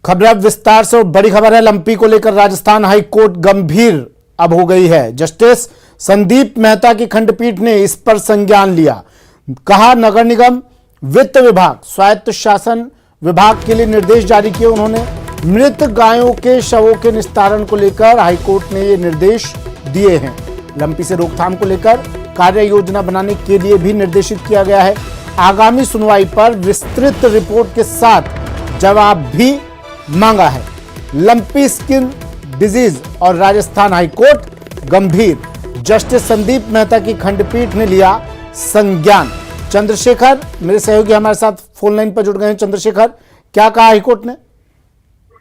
खबर अब विस्तार से और बड़ी खबर है। लंपी को लेकर राजस्थान हाई कोर्ट गंभीर अब हो गई है। जस्टिस संदीप मेहता की खंडपीठ ने इस पर संज्ञान लिया। कहा, नगर निगम, वित्त विभाग, स्वायत्त शासन विभाग के लिए निर्देश जारी किए उन्होंने। मृत गायों के शवों के निस्तारण को लेकर हाईकोर्ट ने ये निर्देश दिए हैं। लंपी से रोकथाम को लेकर कार्य योजना बनाने के लिए भी निर्देशित किया गया है। आगामी सुनवाई पर विस्तृत रिपोर्ट के साथ जवाब भी मांगा है। लंपी स्किन डिजीज और राजस्थान हाईकोर्ट गंभीर। जस्टिस संदीप मेहता की खंडपीठ ने लिया संज्ञान। चंद्रशेखर मेरे सहयोगी हमारे साथ फोन लाइन पर जुड़ गए हैं। चंद्रशेखर, क्या कहा हाईकोर्ट ने?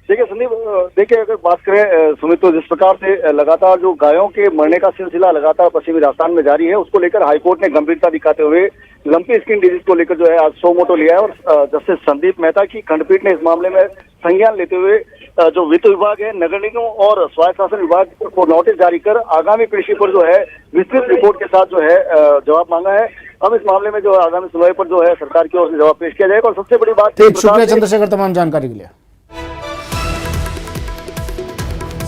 देखिए संदीप, देखिए अगर बात करें सुमित, तो जिस प्रकार से लगातार जो गायों के मरने का सिलसिला लगातार पश्चिमी राजस्थान में जारी है, उसको लेकर हाईकोर्ट ने गंभीरता दिखाते हुए लंपी स्किन डिजीज को लेकर जो है आज सो मोटो लिया है। और जस्टिस संदीप मेहता की खंडपीठ ने इस मामले में संज्ञान लेते हुए जो वित्त विभाग है, नगर निगम और स्वायत्त शासन विभाग को नोटिस जारी कर आगामी पेशी पर जो है विस्तृत रिपोर्ट के साथ जो है जवाब मांगा है। अब इस मामले में जो आगामी सुनवाई पर जो है सरकार की ओर से जवाब पेश किया जाएगा। और सबसे बड़ी बात, शुक्रिया चंद्रशेखर तमाम जानकारी के लिए।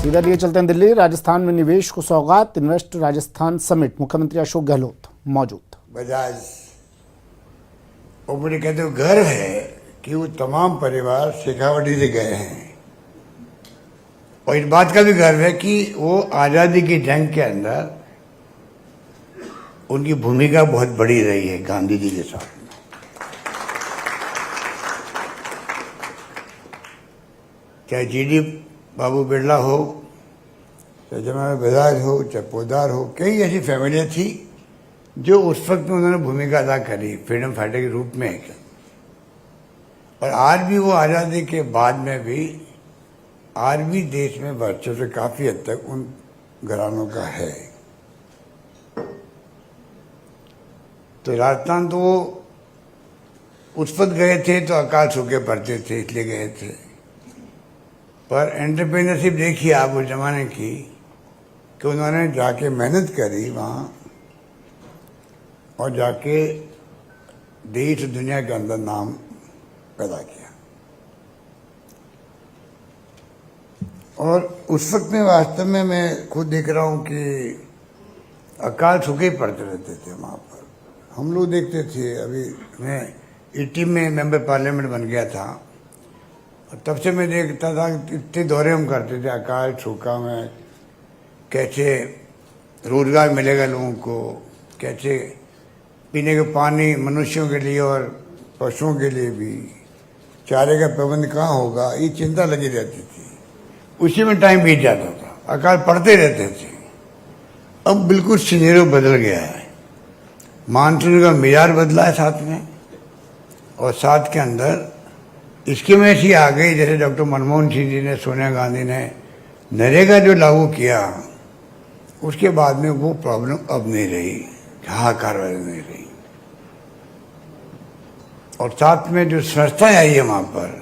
सीधा लिए चलते हैं दिल्ली। राजस्थान में निवेश को सौगात, इन्वेस्ट राजस्थान समिट, मुख्यमंत्री अशोक गहलोत मौजूद। बजाज मुझे कहते हो गर्व है कि वो तमाम परिवार शेखावटी से गए हैं, और इस बात का भी गर्व है कि वो आजादी की जंग के अंदर उनकी भूमिका बहुत बड़ी रही है गांधी जी के साथ में। चाहे जीडी बाबू बिरला हो, चाहे जमाना बजाज हो, चाहे पोदार हो, कई ऐसी फैमिलियां थी जो उस वक्त में उन्होंने भूमिका अदा करी फ्रीडम फाइटर के रूप में। और आज भी वो आज़ादी के बाद में भी आज भी देश में वर्चस्व काफी हद तक उन घरानों का है। तो राजस्थान तो वो उस वक्त गए थे तो अकाल सूखे पड़ते थे इसलिए गए थे, पर एंटरप्रेन्योरशिप देखिए आप उस जमाने की कि उन्होंने जाके मेहनत करी वहाँ और जाके देश दुनिया के अंदर नाम पैदा किया। और उस वक्त में वास्तव में मैं खुद देख रहा हूँ कि अकाल सूखे पड़ते रहते थे वहाँ पर। हम लोग देखते थे, अभी मैं 80 में मेंबर पार्लियामेंट बन गया था और तब से मैं देखता था इतने दौरे हम करते थे अकाल सूखा में, कैसे रोजगार मिलेगा लोगों को, कैसे पीने का पानी मनुष्यों के लिए और पशुओं के लिए भी, चारे का प्रबंध कहाँ होगा, ये चिंता लगी रहती थी। उसी में टाइम बीत जाता था, अकाल पड़ते रहते थे। अब बिल्कुल सिनेरियो बदल गया है, मानसून का मिजाज बदला है साथ में, और साथ के अंदर स्कीम ऐसी आ गई जैसे डॉक्टर मनमोहन सिंह जी ने, सोनिया गांधी ने नरेगा जो लागू किया, उसके बाद में वो प्रॉब्लम अब नहीं रही, हाहाकार नहीं रही। और साथ में जो संस्थाएं आई है वहाँ पर,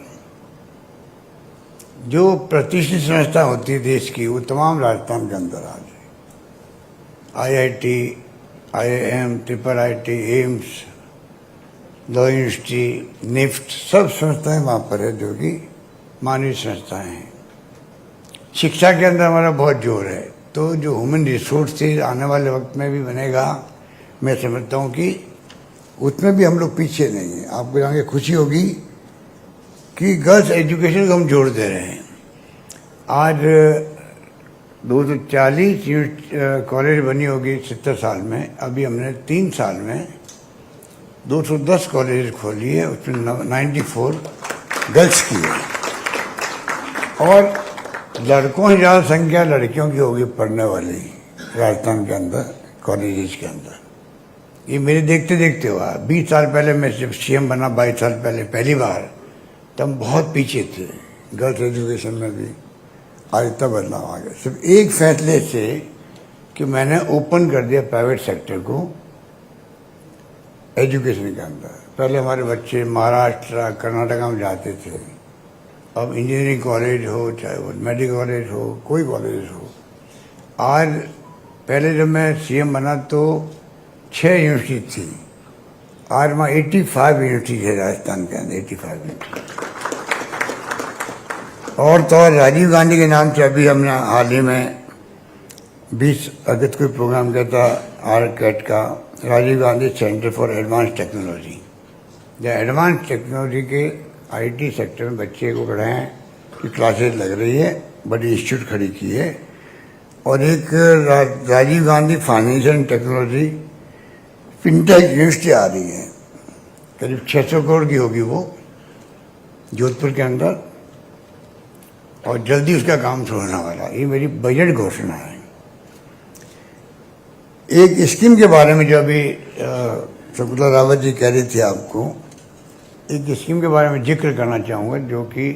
जो प्रतिष्ठित संस्था होती है देश की, वो तमाम राजस्थान के अंदर आ गई। IIT, IIM, IIIT, AIIMS, law university, NIFT, सब संस्थाएं वहाँ पर है जो कि मानवीय संस्थाएं हैं। शिक्षा के अंदर हमारा बहुत जोर है, तो जो ह्यूमन रिसोर्स आने वाले वक्त में भी बनेगा, मैं समझता हूँ कि उसमें भी हम लोग पीछे नहीं हैं। आपको जान के खुशी होगी कि गर्ल्स एजुकेशन को हम जोड़ दे रहे हैं। आज 240 कॉलेज बनी होगी 70 साल में, अभी हमने 3 साल में 210 कॉलेज खोली है, उसमें 94 गर्ल्स की है। और लड़कों से ज़्यादा संख्या लड़कियों की होगी पढ़ने वाली राजस्थान के अंदर कॉलेजेस के अंदर। ये मेरे देखते देखते हुआ 20 साल पहले मैं जब CM बना, 22 साल पहले पहली बार, तब बहुत पीछे थे गर्ल्स एजुकेशन में भी। आज इतना बदलाव आ गया सिर्फ एक फैसले से कि मैंने ओपन कर दिया प्राइवेट सेक्टर को एजुकेशन के अंदर। पहले हमारे बच्चे महाराष्ट्र, कर्नाटका में जाते थे, अब इंजीनियरिंग कॉलेज हो, चाहे वो मेडिकल कॉलेज हो, कोई कॉलेज हो। आज पहले जब मैं CM बना तो 6 यूनिवर्सिटी थी, आज वहाँ 85 यूनिवर्सिटी है राजस्थान के अंदर, 85 यूनिवर्सिटी। और तो और राजीव गांधी के नाम से अभी हमने हाल ही में 20 अगस्त को प्रोग्राम किया था आरकेट का, Rajiv Gandhi Centre for Advance Technology. जो एडवांस टेक्नोलॉजी के आईटी सेक्टर में बच्चे को पढ़ाएं की क्लासेस लग रही है, बड़ी इंस्टीट्यूट खड़ी की है। और एक Rajiv Gandhi financial and technology fintech university आ रही है, करीब 600 करोड़ की होगी वो, जोधपुर के अंदर, और जल्दी उसका काम शुरू होने वाला है। ये मेरी बजट घोषणा है। एक स्कीम के बारे में जो अभी शकुंतला रावत जी कह रही थी आपको, एक स्कीम के बारे में जिक्र करना चाहूँगा, जो कि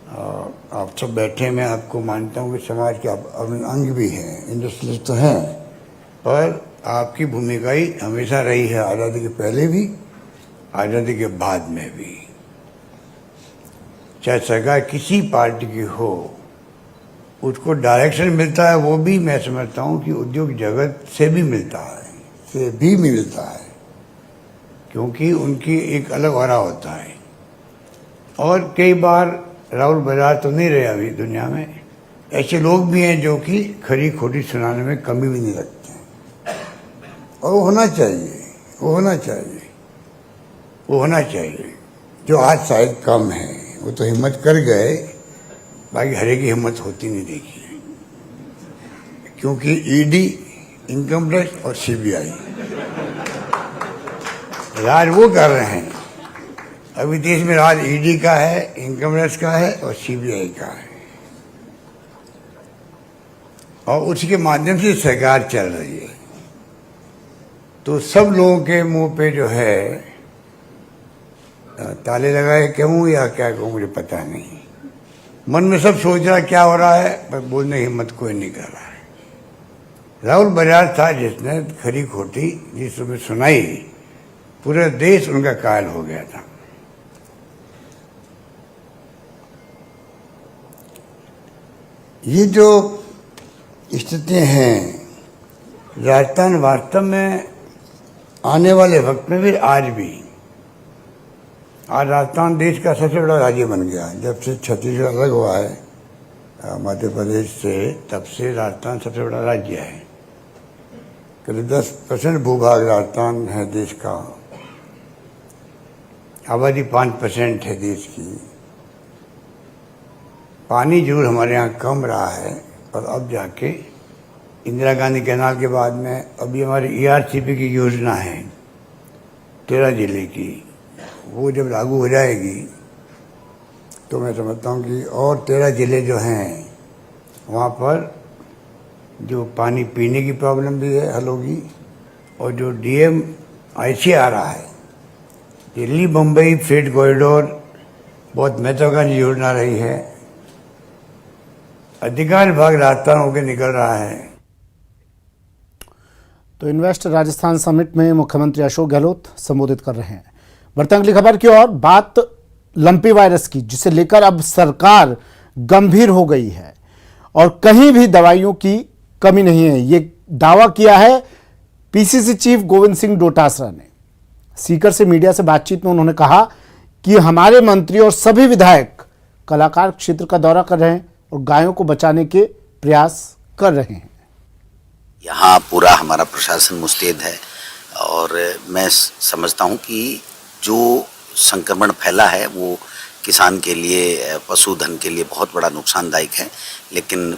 आप सब बैठे, मैं आपको मानता हूँ कि समाज के अंग भी हैं, इंडस्ट्रियलिस्ट तो हैं, पर आपकी भूमिका ही हमेशा रही है, आज़ादी के पहले भी, आज़ादी के बाद में भी। चाहे सरकार किसी पार्टी की हो, उसको डायरेक्शन मिलता है, वो भी मैं समझता हूँ कि उद्योग जगत से भी मिलता है, क्योंकि उनकी एक अलग ऑरा होता है। और कई बार राहुल बजाज तो नहीं रहे अभी दुनिया में, ऐसे लोग भी हैं जो कि खरी खोटी सुनाने में कमी भी नहीं रखते हैं, और वो होना चाहिए। जो आज शायद कम है, वो तो हिम्मत कर गए, बाकी हरे की हिम्मत होती नहीं देखी है, क्योंकि ईडी, इनकम टैक्स और सीबीआई राज वो कर रहे हैं। अभी देश में राज ईडी का है, इनकम टैक्स का है और सीबीआई का है, और उसके माध्यम से सरकार चल रही है। तो सब लोगों के मुंह पे जो है ताले लगाए कहूँ या क्या कहूँ मुझे पता नहीं, मन में सब सोच रहा क्या हो रहा है, पर बोलने की हिम्मत कोई नहीं कर रहा है। राहुल बजाज था जिसने खरी खोटी जिस समय सुनाई, पूरा देश उनका कायल हो गया था। ये जो स्थितियां हैं, राजस्थान वास्तव में आने वाले वक्त में भी, आज राजस्थान देश का सबसे बड़ा राज्य बन गया। जब से छत्तीसगढ़ अलग हुआ है मध्य प्रदेश से, तब से राजस्थान सबसे बड़ा राज्य है। करीब 10% भूभाग राजस्थान है देश का, आबादी 5% है देश की। पानी जरूर हमारे यहाँ कम रहा है, पर अब जाके इंदिरा गांधी कैनाल के बाद में अभी हमारी ERCP की योजना है 13 जिले की, वो जब लागू हो जाएगी तो मैं समझता हूँ कि और 13 जिले जो हैं वहाँ पर जो पानी पीने की प्रॉब्लम भी है हल होगी। और जो DMIC आ रहा है, दिल्ली मुंबई फ्रेट कॉरिडोर बहुत महत्वाकांक्षी योजना रही है, अधिकांश भाग राजस्थान होकर निकल रहा है। तो इन्वेस्ट राजस्थान समिट में मुख्यमंत्री अशोक गहलोत संबोधित कर रहे हैं। बढ़ते अगली खबर की ओर, बात लंपी वायरस की, जिसे लेकर अब सरकार गंभीर हो गई है और कहीं भी दवाइयों की कमी नहीं है। ये दावा किया है PCC चीफ गोविंद सिंह डोटासरा ने। सीकर से मीडिया से बातचीत में उन्होंने कहा कि हमारे मंत्री और सभी विधायक कलाकार क्षेत्र का दौरा कर रहे हैं और गायों को बचाने के प्रयास कर रहे हैं। यहाँ पूरा हमारा प्रशासन मुस्तैद है और मैं समझता हूँ कि जो संक्रमण फैला है वो किसान के लिए, पशुधन के लिए बहुत बड़ा नुकसानदायक है, लेकिन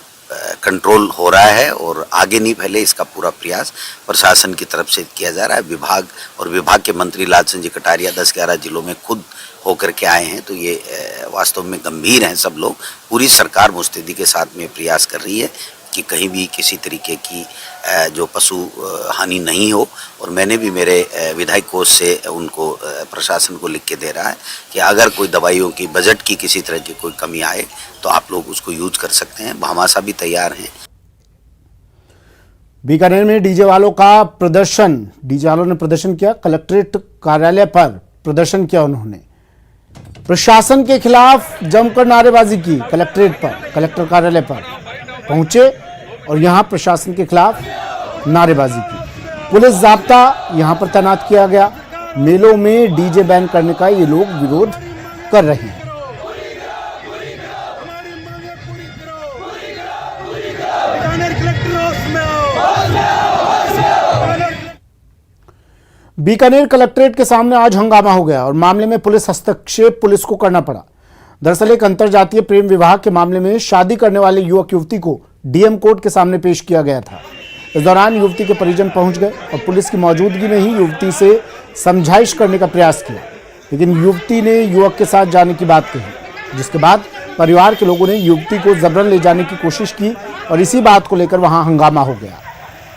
कंट्रोल हो रहा है और आगे नहीं फैले इसका पूरा प्रयास प्रशासन की तरफ से किया जा रहा है। विभाग के मंत्री लाल संजय कटारिया 10-11 जिलों में खुद होकर के आए हैं, तो ये वास्तव में गंभीर हैं सब लोग। पूरी सरकार मुस्तैदी के साथ में प्रयास कर रही है कि कहीं भी किसी तरीके की जो पशु हानि नहीं हो। और मैंने भी मेरे विधायक कोष से उनको प्रशासन को लिख के दे रहा है कि अगर कोई दवाइयों की बजट की किसी तरह की कोई कमी आए तो आप लोग उसको यूज कर सकते हैं। भामाशाह भी तैयार हैं। बीकानेर में डीजे वालों का प्रदर्शन, डीजे वालों ने प्रदर्शन किया, कलेक्ट्रेट कार्यालय पर प्रदर्शन किया। उन्होंने प्रशासन के खिलाफ जमकर नारेबाजी की। कलेक्ट्रेट पर, कलेक्टर कार्यालय पर पहुंचे और यहां प्रशासन के खिलाफ नारेबाजी की। पुलिस जाब्ता यहां पर तैनात किया गया। मेलों में डीजे बैन करने का ये लोग विरोध कर रहे हैं। बीकानेर कलेक्ट्रेट के सामने आज हंगामा हो गया और मामले में पुलिस हस्तक्षेप पुलिस को करना पड़ा। दरअसल एक अंतरजातीय प्रेम विवाह के मामले में शादी करने वाले युवक युवती को डीएम कोर्ट के सामने पेश किया गया था। इस दौरान युवती के परिजन पहुंच गए और पुलिस की मौजूदगी में ही युवती से समझाइश करने का प्रयास किया, लेकिन युवती ने युवक के साथ जाने की बात कही, जिसके बाद परिवार के लोगों ने युवती को जबरन ले जाने की कोशिश की और इसी बात को लेकर वहां हंगामा हो गया।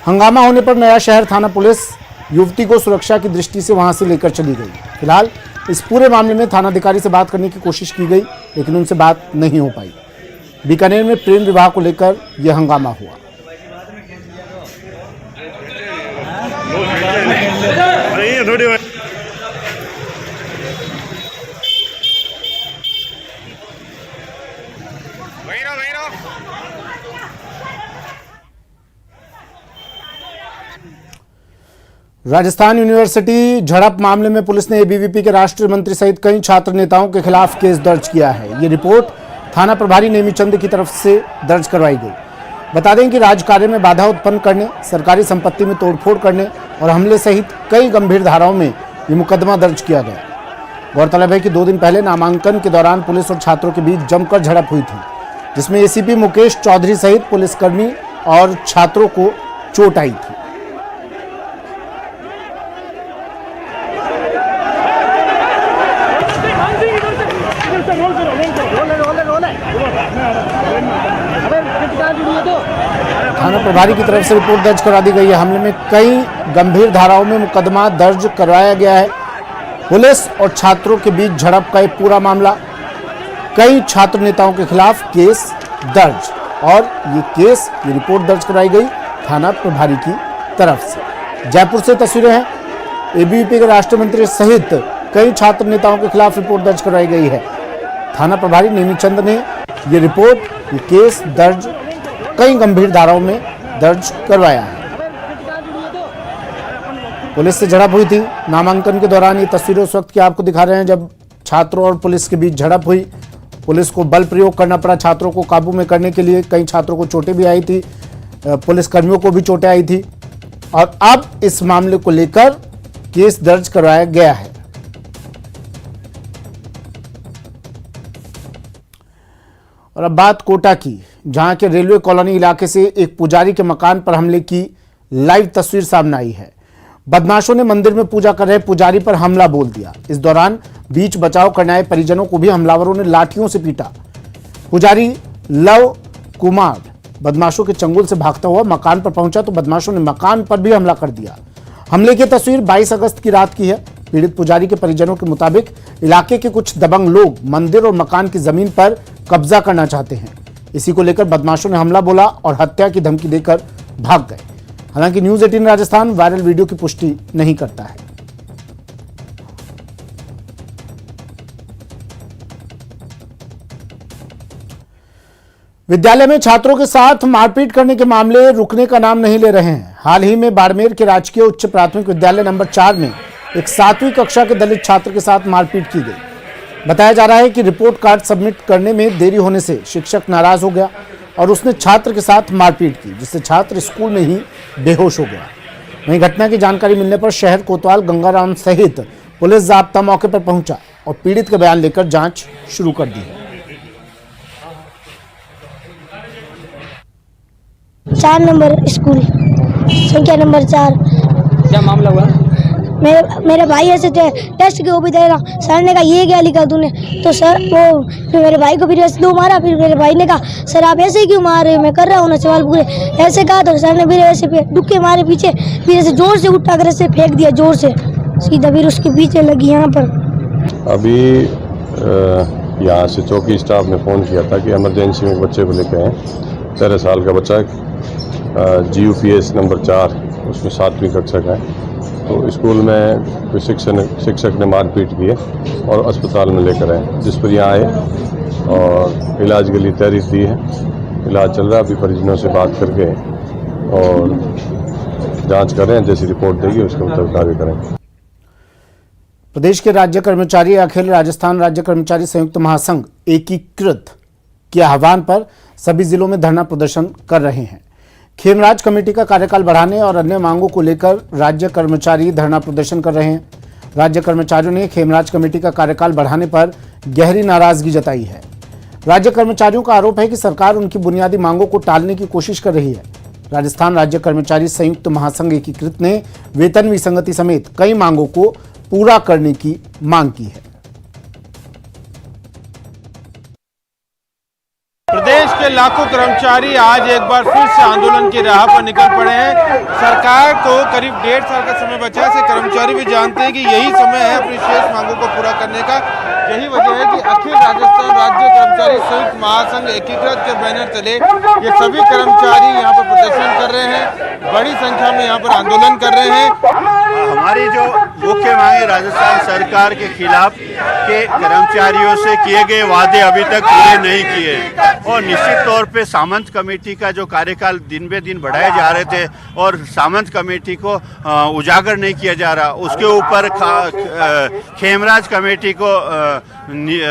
हंगामा होने पर नया शहर थाना पुलिस युवती को सुरक्षा की दृष्टि से वहां से लेकर चली गई। फिलहाल इस पूरे मामले में थानाधिकारी से बात करने की कोशिश की गई, लेकिन उनसे बात नहीं हो पाई। बीकानेर में प्रेम विवाह को लेकर यह हंगामा हुआ। राजस्थान यूनिवर्सिटी झड़प मामले में पुलिस ने एबीवीपी के राष्ट्रीय मंत्री सहित कई छात्र नेताओं के खिलाफ केस दर्ज किया है। ये रिपोर्ट थाना प्रभारी नेमीचंद की तरफ से दर्ज करवाई गई। बता दें कि राजकार्य में बाधा उत्पन्न करने, सरकारी संपत्ति में तोड़फोड़ करने और हमले सहित कई गंभीर धाराओं में ये मुकदमा दर्ज किया गया। गौरतलब है कि 2 दिन पहले नामांकन के दौरान पुलिस और छात्रों के बीच जमकर झड़प हुई थी, जिसमें एसीपी मुकेश चौधरी सहित पुलिसकर्मी और छात्रों को चोट आई थी। थाना प्रभारी की तरफ से रिपोर्ट दर्ज करा दी गई है। हमले में कई गंभीर धाराओं में मुकदमा दर्ज करवाया गया है। पुलिस और छात्रों के बीच झड़प का एक पूरा मामला, कई छात्र नेताओं के खिलाफ केस दर्ज और ये रिपोर्ट दर्ज कराई गई थाना प्रभारी की तरफ से। जयपुर से तस्वीरें हैं। एबीवीपी के राष्ट्रीय मंत्री सहित कई छात्र नेताओं के खिलाफ रिपोर्ट दर्ज कराई गई है। थाना प्रभारी नेमीचंद ने ये रिपोर्ट, ये केस दर्ज कई गंभीर धाराओं में दर्ज करवाया है। पुलिस से झड़प हुई थी नामांकन के दौरान। ये तस्वीरें उस वक्त की आपको दिखा रहे हैं जब छात्रों और पुलिस के बीच झड़प हुई। पुलिस को बल प्रयोग करना पड़ा छात्रों को काबू में करने के लिए। कई छात्रों को चोटें भी आई थी, पुलिस कर्मियों को भी चोटें आई थी और अब इस मामले को लेकर केस दर्ज करवाया गया है। और अब बात कोटा की, जहां के रेलवे कॉलोनी इलाके से एक पुजारी के मकान पर हमले की लाइव तस्वीर सामने आई है। बदमाशों ने मंदिर में पूजा कर रहे पुजारी पर हमला बोल दिया। इस दौरान बीच बचाव करने आए परिजनों को भी हमलावरों ने लाठियों से पीटा। पुजारी लव कुमार बदमाशों के चंगुल से भागता हुआ मकान पर पहुंचा तो बदमाशों ने मकान पर भी हमला कर दिया। हमले की तस्वीर 22 अगस्त की रात की है। पीड़ित पुजारी के परिजनों के मुताबिक इलाके के कुछ दबंग लोग मंदिर और मकान की जमीन पर कब्जा करना चाहते हैं। इसी को लेकर बदमाशों ने हमला बोला और हत्या की धमकी देकर भाग गए। हालांकि न्यूज़ 18 राजस्थान वायरल वीडियो की पुष्टि नहीं करता है। विद्यालय में छात्रों के साथ मारपीट करने के मामले रुकने का नाम नहीं ले रहे हैं। हाल ही में बाड़मेर के राजकीय उच्च प्राथमिक विद्यालय नंबर 4 में एक 7वीं कक्षा के दलित छात्र के साथ मारपीट की गई। बताया जा रहा है कि रिपोर्ट कार्ड सबमिट करने में देरी होने से शिक्षक नाराज हो गया और उसने छात्र के साथ मारपीट की, जिससे छात्र स्कूल में ही बेहोश हो गया। वहीं घटना की जानकारी मिलने पर शहर कोतवाल गंगाराम सहित पुलिस जाब्ता मौके पर पहुंचा और पीड़ित का बयान लेकर जांच शुरू कर दी है। 4 नंबर स्कूल, संख्या नंबर 4। क्या मामला हुआ? मेरे भाई ऐसे टेस्ट के वो भी दे रहा। सर ने कहा ये क्या लिखा तूने, तो सर वो फिर मेरे भाई को फिर ऐसे 2 मारा। फिर मेरे भाई ने कहा सर आप ऐसे क्यों मार रहे हो, मैं कर रहा हूँ ना सवाल पूरे, ऐसे कहा। तो सर ने फिर ऐसे दुक्के मारे पीछे, फिर ऐसे जोर से उठा कर ऐसे फेंक दिया जोर से सीधा, फिर उसके पीछे लगी यहाँ पर। अभी यहाँ से चौकी स्टाफ ने फ़ोन किया था कि इमरजेंसी में बच्चे को लेके आए। 13 साल का बच्चा GUPS नंबर 4, उसमें 7वीं कक्षा का है। तो स्कूल में कोई शिक्षक ने मारपीट की है और अस्पताल में लेकर आए, जिस पर यहाँ आए और इलाज के लिए तहरीर दी है। इलाज चल रहा है। अभी परिजनों से बात करके और जांच करें, जैसी रिपोर्ट देगी उसके मुताबिक कार्य करें। प्रदेश के राज्य कर्मचारी अखिल राजस्थान राज्य कर्मचारी संयुक्त महासंघ एकीकृत के आह्वान पर सभी जिलों में धरना प्रदर्शन कर रहे हैं। खेमराज कमेटी का कार्यकाल बढ़ाने और अन्य मांगों को लेकर राज्य कर्मचारी धरना प्रदर्शन कर रहे हैं। राज्य कर्मचारियों ने खेमराज कमेटी का कार्यकाल बढ़ाने पर गहरी नाराजगी जताई है। राज्य कर्मचारियों का आरोप है कि सरकार उनकी बुनियादी मांगों को टालने की कोशिश कर रही है। राजस्थान राज्य कर्मचारी संयुक्त महासंघ एकीकृत ने वेतन विसंगति समेत कई मांगों को पूरा करने की मांग की है। प्रदेश के लाखों कर्मचारी आज एक बार फिर से आंदोलन की राह पर निकल पड़े हैं। सरकार को करीब 1.5 साल का समय बचा है। कर्मचारी भी जानते हैं कि यही समय है अपनी शेष मांगों को पूरा करने का। यही वजह है कि अखिल राजस्थान राज्य कर्मचारी संयुक्त महासंघ एकीकृत के बैनर तले ये सभी कर्मचारी यहाँ पर प्रदर्शन कर रहे हैं, बड़ी संख्या में यहाँ पर आंदोलन कर रहे हैं। हमारी जो मुख्य मांगे राजस्थान सरकार के खिलाफ के कर्मचारियों से किए गए वादे अभी तक पूरे नहीं किए और निश्चित तौर पे सामंत कमेटी का जो कार्यकाल दिन बे दिन बढ़ाए जा रहे थे और सामंत कमेटी को उजागर नहीं किया जा रहा, उसके ऊपर खेमराज कमेटी को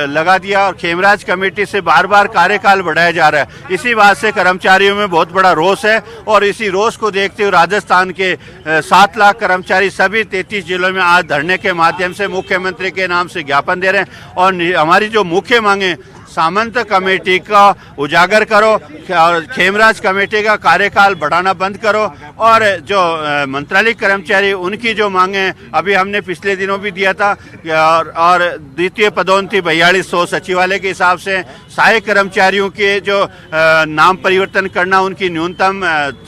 लगा दिया और खेमराज कमेटी से बार बार कार्यकाल बढ़ाया जा रहा है। इसी बात से कर्मचारियों में बहुत बड़ा रोष है और इसी रोष को देखते हुए राजस्थान के 7 लाख कर्मचारी सभी 33 जिलों में आज धरने के माध्यम से मुख्यमंत्री के नाम से ज्ञापन दे रहे हैं और हमारी जो मुख्य मांगे सामंत कमेटी का उजागर करो और खेमराज कमेटी का कार्यकाल बढ़ाना बंद करो और जो मंत्रालय कर्मचारी उनकी जो मांगे अभी हमने पिछले दिनों भी दिया था और द्वितीय पदोन्नति 4200 सचिवालय के हिसाब से सहायक कर्मचारियों के जो नाम परिवर्तन करना, उनकी न्यूनतम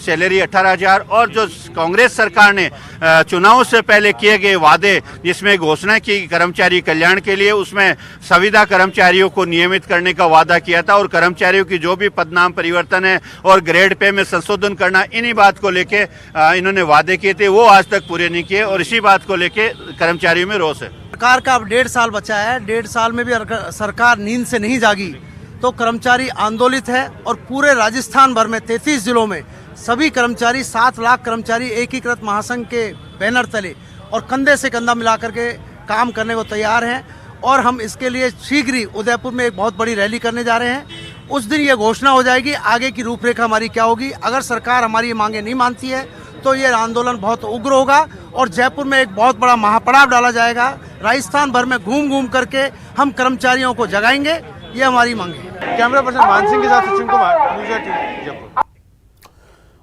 सैलरी 18,000 और जो कांग्रेस सरकार ने चुनाव से पहले किए गए वादे जिसमें घोषणा की कर्मचारी कल्याण के लिए, उसमें संविदा कर्मचारियों को नियमित करने का वादा किया था और कर्मचारियों की जो भी पदनाम परिवर्तन है और ग्रेड पे में संशोधन करना, इन्हीं बात को लेके इन्होंने वादे किए थे, वो आज तक पूरे नहीं किए और इसी बात को लेके कर्मचारियों में रोष है। सरकार का अब 1.5 साल बचा है, 1.5 साल में भी सरकार नींद से नहीं जागी तो कर्मचारी आंदोलित है और पूरे राजस्थान भर में 33 जिलों में सभी कर्मचारी 7 लाख कर्मचारी एकीकृत महासंघ के बैनर तले और कंधे से कंधा मिलाकर के काम करने को तैयार हैं और हम इसके लिए शीघ्र ही उदयपुर में एक बहुत बड़ी रैली करने जा रहे हैं। उस दिन ये घोषणा हो जाएगी आगे की रूपरेखा हमारी क्या होगी। अगर सरकार हमारी ये मांगे नहीं मानती है तो ये आंदोलन बहुत उग्र होगा और जयपुर में एक बहुत बड़ा महापड़ाव डाला जाएगा। राजस्थान भर में घूम घूम करके हम कर्मचारियों को जगाएंगे, ये हमारी मांग है। कैमरा पर्सन मान सिंह के साथ सचिन कुमार, न्यूज़ 18 जयपुर।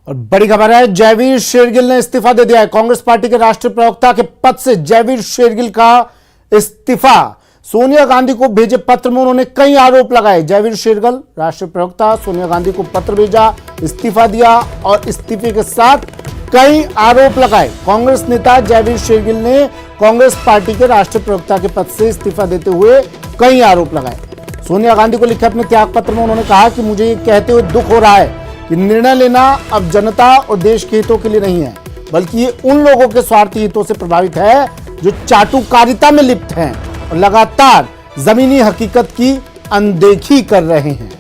और बड़ी खबर है, जयवीर शेरगिल ने इस्तीफा दे दिया है। कांग्रेस पार्टी के राष्ट्रीय प्रवक्ता के पद से जयवीर शेरगिल का इस्तीफा। सोनिया गांधी को भेजे पत्र में उन्होंने कई आरोप लगाए। जयवीर शेरगिल राष्ट्रीय प्रवक्ता सोनिया गांधी को पत्र भेजा, इस्तीफा दिया और इस्तीफे के साथ कई आरोप लगाए। कांग्रेस नेता जयवीर शेरगिल ने कांग्रेस पार्टी के राष्ट्रीय प्रवक्ता के पद से इस्तीफा देते हुए कई आरोप लगाए। सोनिया गांधी को लिखे अपने त्याग पत्र में उन्होंने कहा कि मुझे ये कहते हुए दुख हो रहा है कि निर्णय लेना अब जनता और देश के हितों के लिए नहीं है, बल्कि ये उन लोगों के स्वार्थी हितों से प्रभावित है जो चाटुकारिता में लिप्त हैं और लगातार जमीनी हकीकत की अनदेखी कर रहे हैं।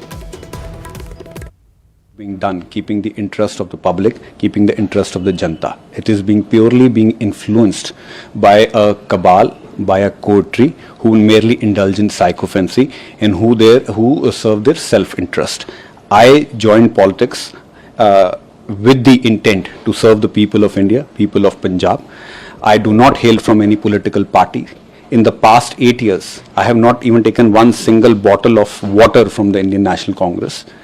Being done, keeping the interest of the public, keeping the interest of the janta. It is purely being influenced by a cabal, by a coterie who merely indulge in sycophancy and who serve their self-interest. I joined politics with the intent to serve the people of India, people of Punjab. I do not hail from any political party. In the past 8 years, I have not even taken one single bottle of water from the Indian National Congress.